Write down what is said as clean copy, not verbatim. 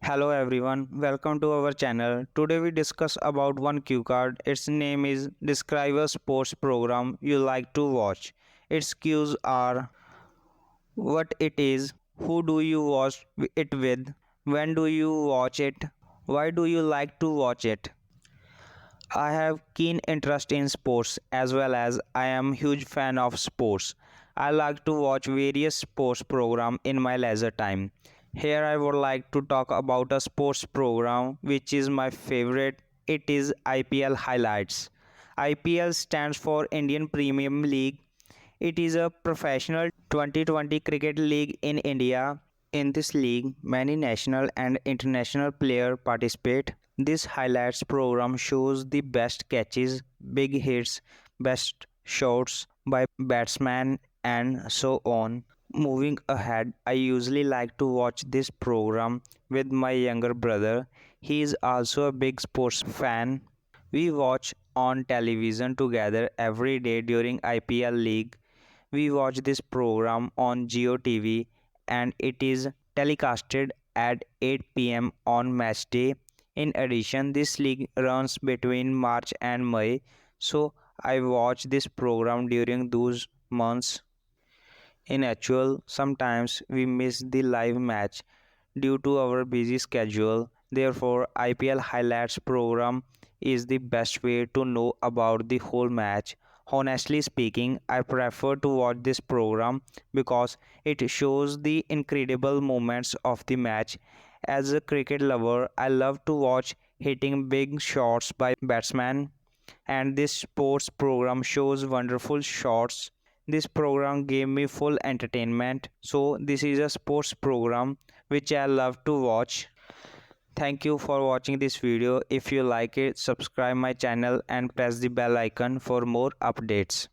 Hello everyone, welcome to our channel. Today we discuss about one cue card. Its name is Describe a sports program you like to watch. Its cues are what it is, who do you watch it with, when do you watch it, why do you like to watch it. I have keen interest in sports as well as I am huge fan of sports. I like to watch various sports program in my leisure time. Here I would like to talk about a sports program which is my favorite. It is IPL highlights. IPL stands for Indian Premium League. It is a professional 2020 cricket league in India. In this league, many national and international players participate. This highlights program shows the best catches, big hits, best shots by batsmen and so on. Moving ahead, I usually like to watch this program with my younger brother. He is also a big sports fan. We watch on television together every day during IPL league. We watch this program on Geo TV and it is telecasted at 8 p.m. on match day. In addition, this league runs between March and May, so I watch this program during those months. In actual, sometimes we miss the live match due to our busy schedule. Therefore, IPL highlights program is the best way to know about the whole match. Honestly speaking, I prefer to watch this program because it shows the incredible moments of the match. As a cricket lover, I love to watch hitting big shots by batsmen, and this sports program shows wonderful shots. This program gave me full entertainment. So this is a sports program which I love to watch. Thank you for watching this video. If you like it, subscribe my channel and press the bell icon for more updates.